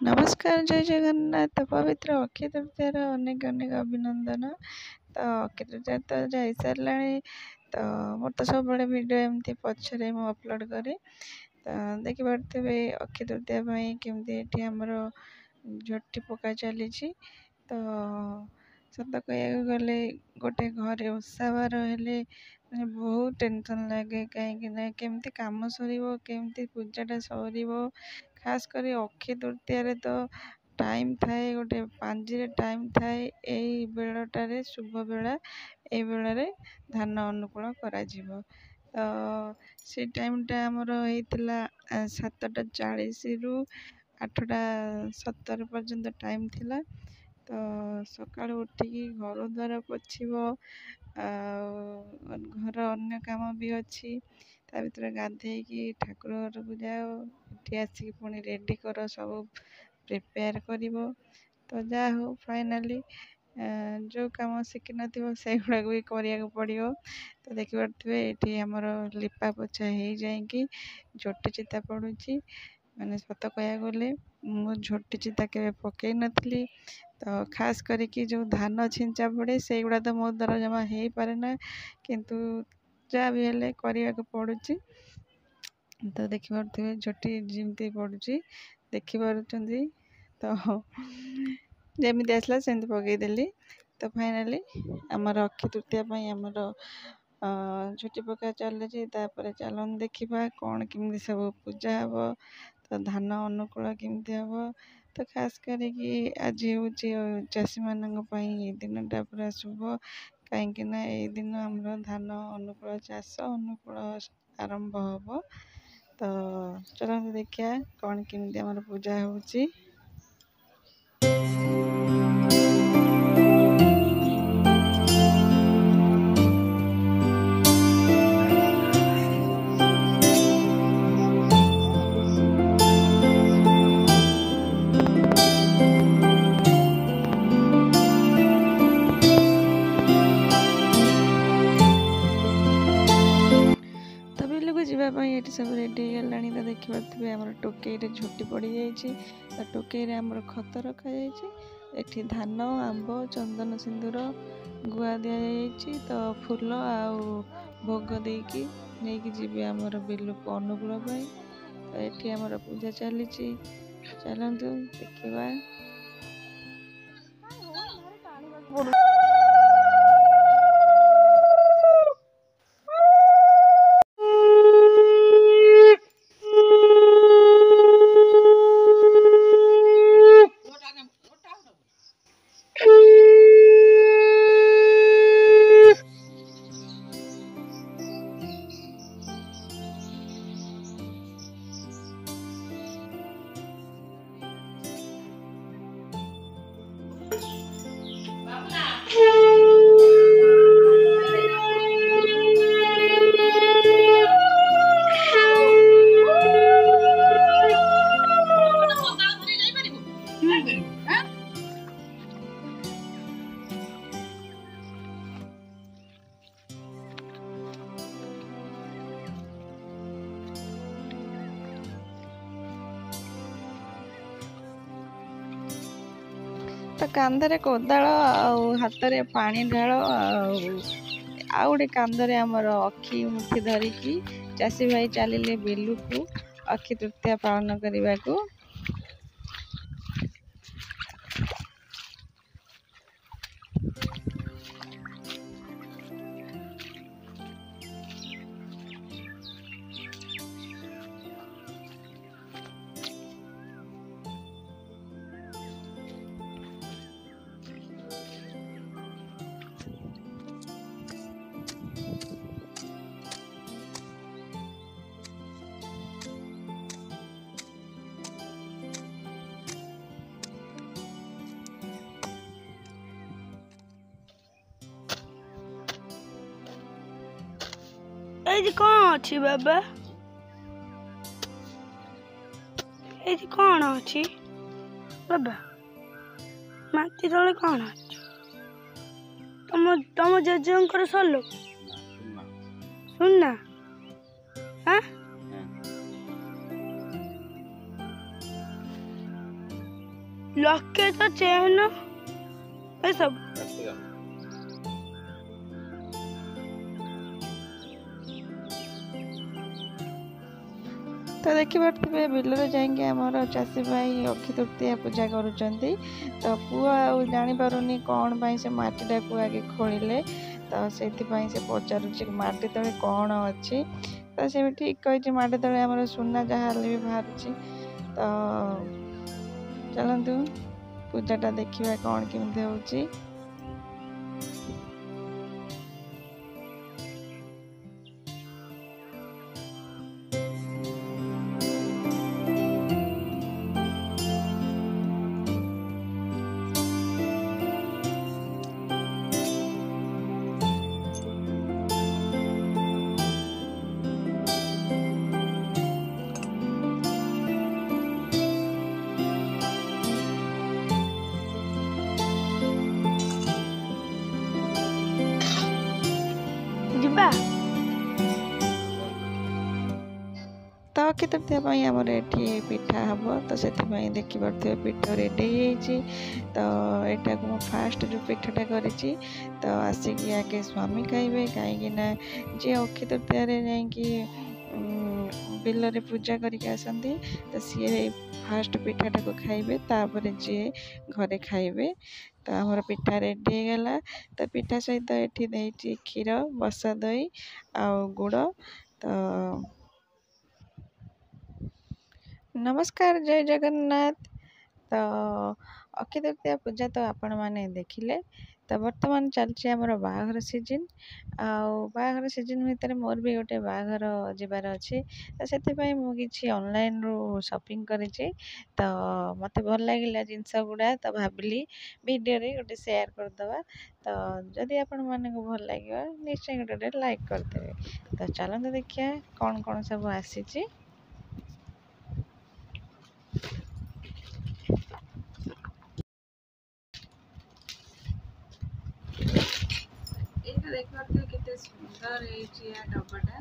नमस्कार जय जगन्नाथ पवित्र अक्षय तृतीयार अनेक अनेक अभिनंदन। तो अक्षय तृतीया तो जाई सारा तो मोर तो सब वीडियो एमती पछरे मु अपलोड करे तो देखिपे अक्षय तृतीया केमती आमर झोटी पका चली। तो सत कह गले गोटे घरे ओसाबार हेले माने बहुत टेंशन लगे कहीं केमती काम सर केमती पूजाटा सर खास कर अक्षय तृतीय तो टाइम थाए गोटे पांजिरे टाइम थाए यही बेलटारे शुभ बेला ये बेल धान अनुकूल करा तो से टाइमटा आमर होता 7:40 रु 8:70 पर्यंत टाइम थिला। तो सका उठिकी घर द्वार पोछब घर अन्य काम भी अच्छी ता भर गाधेकी ठाकुर घर को जाओ ये आसिक पुणी रेडी कर सब प्रिपेयर कर। तो जा हो फाइनाली जो कम शिखि से गुड़ा भी करा पड़ो। तो देखिपे ये आमर लिपा पोछा हो जाकि झोटी चिता पड़ुची माने सत कह गले मु झोटी चिता के पकई नी। तो खास करके जो धान छिंचा पड़े से गुड़ा तो मो द्वारा जमा हो पारे ना किंतु जहाँ भी हेले करने को पड़ुची। तो देखिपे झोटी जमती पड़ुची देखिपुं। तो जमी आसला सेमती पकईदेली। तो फाइनाली आमर अक्षय तृतीया आमर झोटी पका चली चलन देखा कौन केमी सब पूजा हम। तो धान अनुकूल केमती हम। तो खास करके आज हूँ चाषी मानी दिनटा पूरा शुभ कहीं ये दिन आमर धान अनुकूल चाष अनुकूल आरंभ हम। तो चलते देखिया कौन केमती आमर पूजा होची। ये सब रेडी गला। तो देखिपे आम टोकई झोटी पड़ जा टोकई आमर खत रखा जाए धान आंब चंदन सिंदूर गुआ दि जाए। तो फूल आउ भोग देकी नहीं जी आमर बिल को अनुकूल। तो ये आमर पूजा चली चलतु देखा। तो कांधरे कोदाल हाथ में पानी ढाल आ गोटे कांधरे आमर अखी मुठी धरिकी चाषी भाई चलिए बिलू को अक्षय तृतीया पालन करने को। ये कौन अच्छी बाबा ये कौन अच्छी बाबा माटी तले कौन अच्छी तुम तुम जेजेंकर सरलो सुनना हाँ ଲକେଟ ଚେନ୍ ଏସବୁ। ତ ଦେଖିପାରୁଥିବେ ବିଲରେ ଯାଇକି ଆମର ଚାଷୀ ଭାଇ ଅକ୍ଷି ତୃତୀୟା ପୂଜା କରୁଛନ୍ତି। ତ ପୁଅ ଆଉ ଜାଣିପାରୁନି କ'ଣ ପାଇଁ ସେ ମାଟିଟାକୁ ଆଗେ ଖୋଳିଲେ, ତ ସେଥିପାଇଁ ସେ ପଚାରୁଛି ମାଟି ତଳେ କ'ଣ ଅଛି। ତ ସେ ବି ଠିକ୍ କହିଛି, ମାଟି ତଳେ ଆମର ସୁନା ଯାହା ହେଲେ ବି ବାହାରୁଛି। ତ ଚାଲନ୍ତୁ ପୂଜାଟା ଦେଖିବା କ'ଣ କେମିତି ହେଉଛି। ଯିବା। ତ ଅକ୍ଷୟ ତୃତୀୟା ପାଇଁ ଆମର ଏଠି ପିଠା ହେବ। ତ ସେଥିପାଇଁ ଦେଖିପାରୁଥିବେ ପିଠା ରେଡ଼ି ହେଇଯାଇଛି। ତ ଏଇଟାକୁ ମୁଁ ଫାଷ୍ଟ ଯେଉଁ ପିଠାଟା କରିଛି, ତ ଆସିକି ଆଗେ ସ୍ୱାମୀ ଖାଇବେ, କାହିଁକିନା ଯିଏ ଅକ୍ଷୟ ତୃତୀୟାରେ ଯାଇକି ବିଲରେ ପୂଜା କରିକି ଆସନ୍ତି, ତ ସିଏ ଫାଷ୍ଟ ପିଠାଟାକୁ ଖାଇବେ, ତାପରେ ଯିଏ ଘରେ ଖାଇବେ। ତ ଆମର ପିଠା ରେଡ଼ି ହେଇଗଲା। ତ ପିଠା ସହିତ ଏଠି ଦେଇଛି କ୍ଷୀର, ବସା ଦହି ଆଉ ଗୁଡ଼। ତ ନମସ୍କାର, ଜୟ ଜଗନ୍ନାଥ। ତ ଅକ୍ଷୟ ତୃତୀୟା ପୂଜା ତ ଆପଣମାନେ ଦେଖିଲେ। ତ ବର୍ତ୍ତମାନ ଚାଲିଛି ଆମର ବାହାଘର ସିଜନ୍। ଆଉ ବାହାଘର ସିଜନ୍ ଭିତରେ ମୋର ବି ଗୋଟେ ବାହାଘର ଯିବାର ଅଛି। ତ ସେଥିପାଇଁ ମୁଁ କିଛି ଅନଲାଇନ୍ରୁ ସପିଂ କରିଛି। ତ ମୋତେ ଭଲ ଲାଗିଲା ଜିନିଷ ଗୁଡ଼ା, ତ ଭାବିଲି ଭିଡ଼ିଓରେ ଗୋଟେ ସେୟାର କରିଦେବା। ତ ଯଦି ଆପଣମାନଙ୍କୁ ଭଲ ଲାଗିବ ନିଶ୍ଚୟ ଗୋଟେ ଲାଇକ୍ କରିଦେବେ। ତ ଚାଲନ୍ତୁ ଦେଖିବା କ'ଣ କ'ଣ ସବୁ ଆସିଛି। ଏଇଟା ଦେଖିପାରୁଥିବେ କେତେ ସୁନ୍ଦର ହେଇଛି ୟା ଡବାଟା।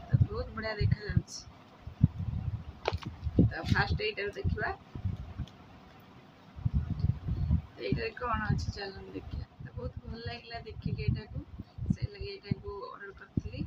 ତ ବହୁତ ବଢ଼ିଆ ଦେଖାଯାଉଛି। ତ ଫାଷ୍ଟ ଏଇଟାକୁ ଦେଖିବା, ଏଇଟାରେ କ'ଣ ଅଛି ଚାଲନ୍ତୁ ଦେଖିବା। ତ ବହୁତ ଭଲ ଲାଗିଲା ଦେଖିକି ଏଇଟାକୁ, ସେଇ ଲାଗି ଏଇଟାକୁ ଅର୍ଡ଼ର କରିଥିଲି।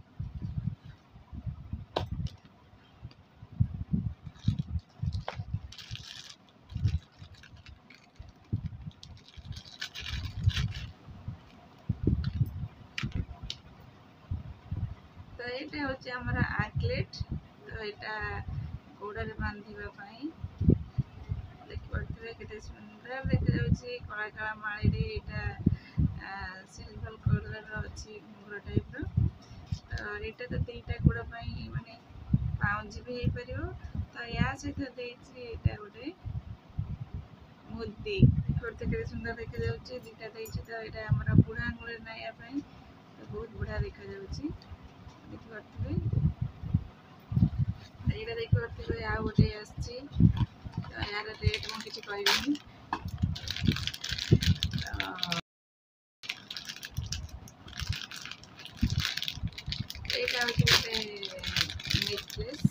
ତ ଏଇଟା ହେଉଛି ଆମର ଆଙ୍କଲେଟ୍। ତ ଏଇଟା ଗୋଡ଼ରେ ବାନ୍ଧିବା ପାଇଁ। ଦେଖିପାରୁଥିବେ କେତେ ସୁନ୍ଦର ଦେଖାଯାଉଛି, କଳା କଳା ମାଳିରେ। ଏଇଟା ସିଲଭର କଲର୍ର ଅଛି, ଘୁଙ୍ଗୁର ଟାଇପ୍ର। ତ ଏଇଟା ତ ଦୁଇଟା ଗୋଡ଼ ପାଇଁ ମାନେ ପାଉଁଜି ବି ହେଇପାରିବ। ତ ୟା ସହିତ ଦେଇଛି ଏଇଟା ଗୋଟେ ମୁଦି। ଦେଖିପାରୁଥିବେ କେତେ ସୁନ୍ଦର ଦେଖାଯାଉଛି, ଦୁଇଟା ଦେଇଛି। ତ ଏଇଟା ଆମର ବୁଢ଼ା ଆଙ୍ଗୁଳିରେ ନାଇବା ପାଇଁ। ତ ବହୁତ ବଢ଼ିଆ ଦେଖାଯାଉଛି, ଦେଖିପାରୁଥିବେ। ଏଇଟା ଦେଖିପାରୁଥିବେ ଆଉ ଗୋଟେ ଆସିଛି। ତ ୟାର ରେଟ୍ ମୁଁ କିଛି କହିବିନି। ଏଇଟା ହେଉଛି ଗୋଟେ ନେକଲେସ୍।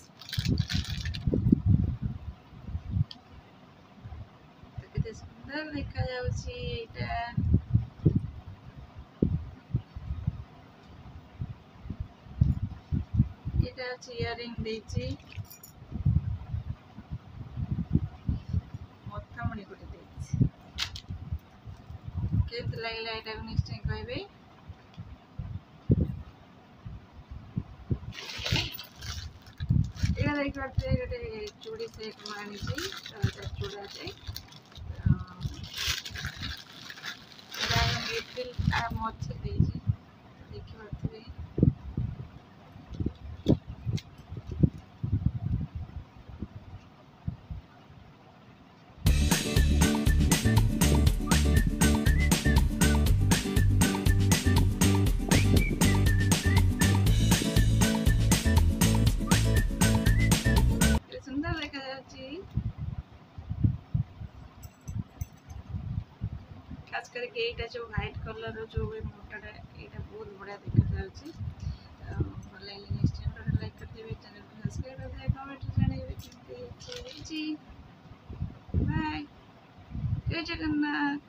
କେତେ ସୁନ୍ଦର ଦେଖାଯାଉଛି ଏଇଟା। ଏଇଟା ଅଛି ଇୟରିଂ ଦେଇଛି, ମଥାମଣି ଗୋଟେ ଦେଇଛି। କେମିତି ଲାଗିଲା ଏଇଟାକୁ ନିଶ୍ଚୟ କହିବେ। ଏଇଟା ଦେଖିପାରୁଥିବେ ଗୋଟେ ଚୁଡ଼ି ସେଟ୍ ମୁଁ ଆଣିଛି। ତ ଏଇଟା ଚୁଡ଼ାଟେ। ଏଇଟା ମିଡିଲ୍ ମଝି ଦେଇଛି, ଦେଖିପାରୁଥିବେ। ସୁନ୍ଦର ଦେଖାଯାଉଛି, ଖାସ୍ କରିକି ଏଇଟା ଯେଉଁ ହ୍ୱାଇଟ୍ କଲର୍ର ଯେଉଁ ମୋଟାଟା, ଏଇଟା ବହୁତ ବଢ଼ିଆ ଦେଖାଯାଉଛି। ଭଲ ଲାଗିଲେ ନିଶ୍ଚୟ ଗୋଟେ ଲାଇକ୍ କରିଦେବେ, ଚ୍ୟାନେଲକୁ ସବସ୍କ୍ରାଇବ୍ କରିଦେବେ, କମେଣ୍ଟରେ ଜଣାଇବେ କେମିତି ହେଇଛି। ବାଏ। ଜୟ ଜଗନ୍ନାଥ।